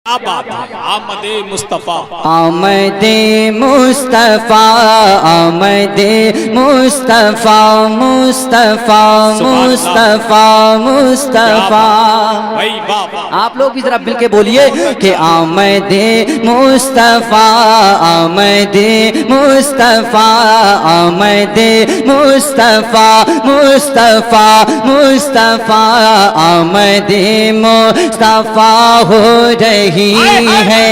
آمد مصطفیٰ آمد مصطفیٰ آمد مصطفیٰ مصطفیٰ مصطفیٰ مصطفیٰ آپ لوگ بھی ذرا مل کے بولیے کہ آمد مصطفیٰ آمد مصطفیٰ آمد مصطفیٰ مصطفیٰ مصطفیٰ آمد مصطفیٰ ہو رہی ہے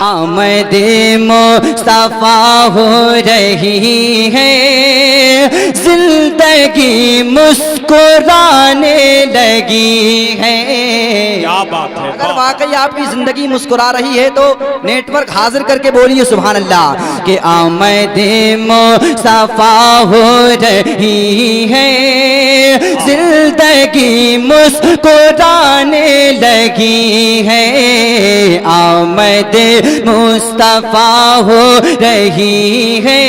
آمد مصطفیٰ ہو رہی ہے زندگی مسکرانے لگی ہے اگر واقعی آپ کی زندگی مسکرا رہی ہے تو نیٹ ورک حاضر کر کے بولیے سبحان اللہ کہ آمد مصطفیٰ ہو رہی ہے زندگی مسکرانے لگی ہے آمد مصطفیٰ ہو رہی ہے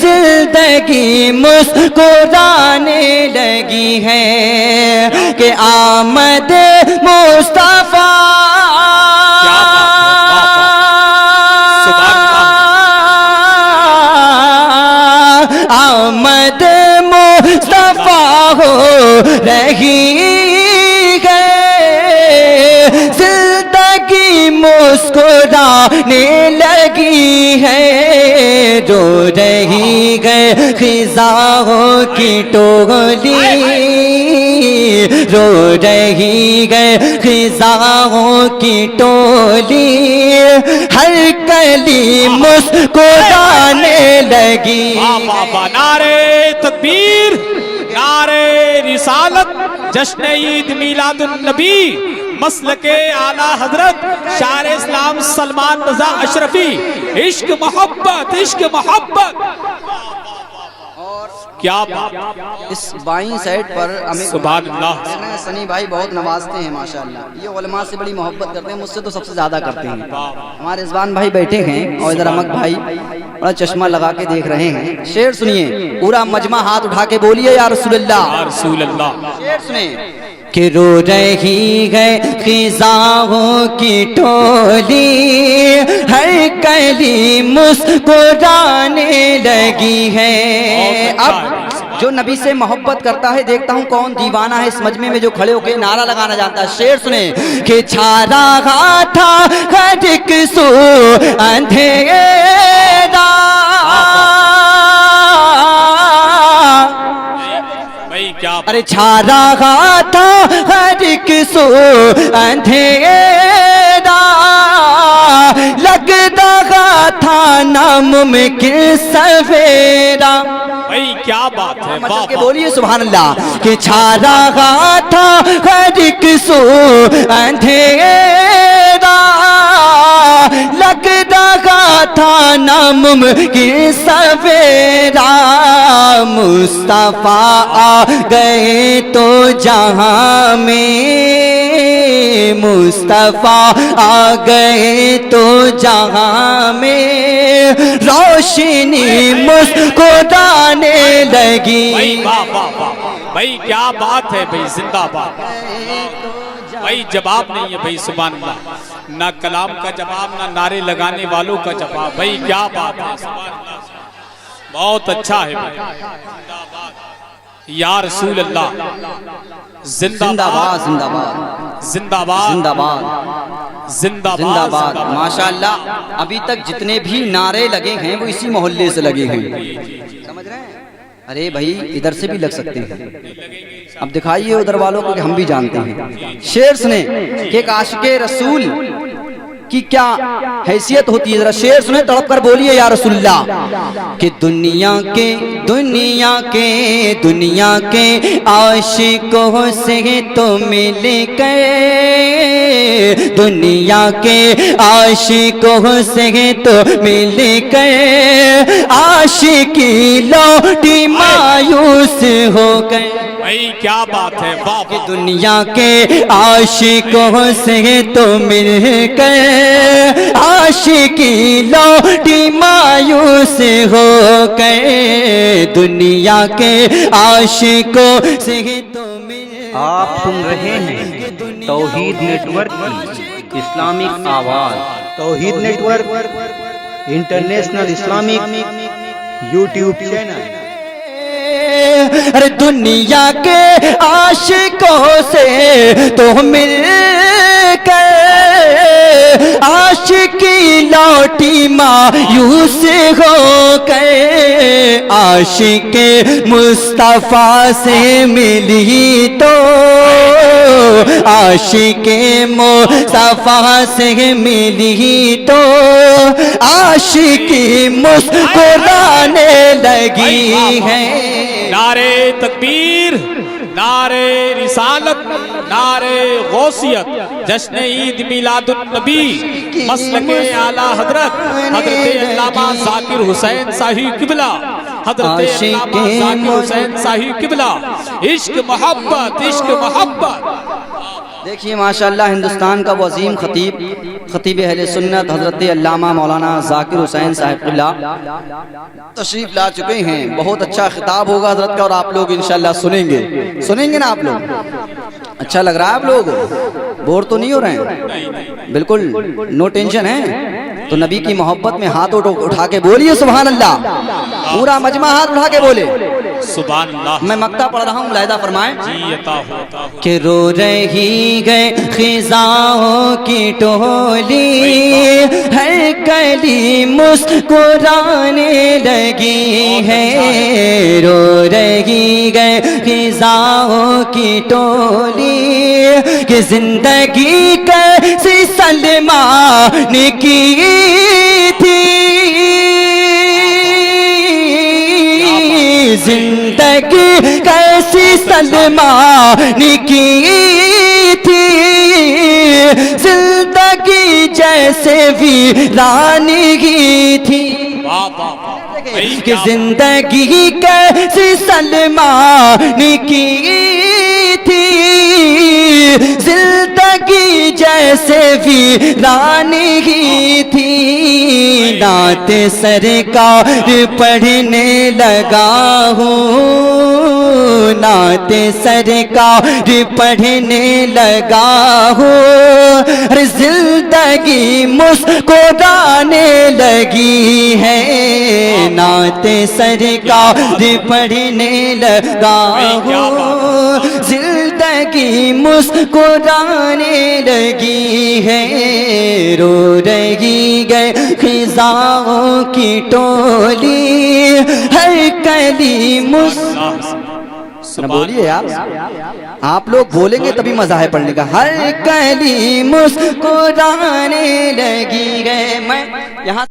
زندگی مسکرانے لگی ہے کہ آمد مصطفیٰ آمد مصطفیٰ ہو رہی ہے زندگی مسکرانے لگی ہے رو رہی ہے خزاں کی ٹولی رو رہی ہے خزاں کی ٹولی ہر کلی مسکرانے لگی نعرے تکبیر نعرے رسالت جشن عید میلاد النبی مسلک اعلیٰ حضرت شاعر اسلام سلمان رضا اشرفی عشق محبت کیا بات اس بائیں سائڈ پر ہمیں سبحان اللہ سنی بھائی بہت نوازتے ہیں ماشاءاللہ یہ علماء سے بڑی محبت کرتے ہیں مجھ سے تو سب سے زیادہ کرتے ہیں ہمارے رضوان بھائی بیٹھے ہیں اور ادھر امک بھائی بڑا چشمہ لگا کے دیکھ رہے ہیں شعر سنیے پورا مجمع ہاتھ اٹھا کے بولیے یا رسول اللہ شعر سنیے کہ رو رہی ہے خزاں کی ٹولی ہر کلی مسکرانے لگی ہے اب جو نبی سے محبت کرتا ہے دیکھتا ہوں کون دیوانہ ہے اس مجمع میں جو کھڑے ہو کے نعرہ لگانا جانتا ہے شعر سنیں کہ چھا رہا تھا ہر ایک سو اندھیرا ارے چھا رہا تھا ہر ایک سو اندھیرا لگ رہا تھا ناممکن سویرا کیا بات ہے مچل کے بولیے سبحان اللہ کہ چھا رہا تھا ہر ایک سو اندھیرا لگ رہا تھا ناممکن سویرا مصطفیٰ آ گئے تو جہاں میں مصطفیٰ آ گئے تو جہاں میں روشنی مسکرانے لگی بھائی کیا بات ہے بھائی زندہ باد بھائی جواب نہیں ہے بھائی سبحان اللہ نہ کلام کا جواب نہ نعرے لگانے والوں کا جواب بھائی کیا بات ہے سبحان اللہ بہت اچھا ہے بھائی یا رسول اللہ زندہ باد زندہ باد زندہ باد زندہ باد زندہ باد ماشاءاللہ ابھی تک جتنے بھی نعرے لگے ہیں وہ اسی محلے سے لگے ہیں سمجھ رہے ہیں ارے بھائی ادھر سے بھی لگ سکتے ہیں اب دکھائیے ادھر والوں کو کہ ہم بھی جانتے ہیں شعر سنیں کہ ایک عاشق رسول کی کیا حیثیت ہوتی ہے ذرا شعر سنیں تڑپ کر بولیے یا رسول اللہ کہ دنیا کے عاشقوں سے تو مل کر دنیا کے عاشقوں سے تو مل کر عاشقی لوٹی مایوس ہو گئے بھائی کیا بات ہے کہ دنیا کے عاشقوں سے تو مل کر عاشقی لوٹی مایوس ہو گئے دنیا کے عاشقوں سے تو مل آپ سن رہے ہیں توحید نیٹ ورک کی اسلامک آواز۔ Tawheed network international Islamic YouTube channel. ارے دنیا کے عاشقوں سے تو مل کر عاشقی لوٹی مایوس ہو کر، عاشق مصطفیٰ سے ملی تو عاشق مصطفیٰ سے ملی تو عاشقی مسکرانے لگی ہے۔ نعرے تکبیر، نعرے رسالت، نعرے غوثیت، جشن عید میلاد النبی، مسلک اعلیٰ حضرت علامہ ذاکر حسین صاحب قبلہ، حضرت علامہ ذاکر حسین صاحب قبلہ، عشق محبت، عشق محبت۔ دیکھیے ماشاءاللہ ہندوستان کا وہ عظیم خطیب اہل سنت حضرت علامہ مولانا ذاکر حسین صاحب قبلہ تشریف لا چکے ہیں۔ بہت اچھا خطاب ہوگا حضرت کا، اور آپ لوگ انشاءاللہ سنیں گے نا؟ آپ لوگ اچھا لگ رہا ہے؟ آپ لوگ بور تو نہیں ہو رہے ہیں؟ بالکل نو ٹینشن ہے تو نبی کی محبت میں ہاتھ اٹھا کے بولیے سبحان اللہ، پورا مجمع ہاتھ اٹھا کے بولے سبحان اللہ۔ میں مقطع پڑھ رہا ہوں، ملاحظہ فرمائیں جی عطا ہوتا ہو کہ رو رہی گئے خزاؤں کی ٹولی، ہر کلی مسکرانے لگی ہے، رو رہی گئے خزاؤں کی ٹولی، کہ زندگی کیسی سلمان کی تھی، زندگی کیسی سلمان کی تھی، زندگی جیسے ویرانی تھی، کہ زندگی کیسی سلمان کی تھی، زندگی جیسے ویرانی تھی۔ نعت سرکار پڑھنے لگا ہوں، نعت سرکار پڑھنے لگا ہوں، زندگی مسکرانے لگی ہے، نعت سرکار پڑھنے لگا ہوں، زندگی مسکرانے لگی ہے، رو رہی گئے خزاؤں کی ٹولی، ہر کلی بولیے یار، آپ لوگ بولیں گے تبھی مزہ ہے پڑھنے کا۔ ہر کلی مسکرانے لگی ہے۔ میں یہاں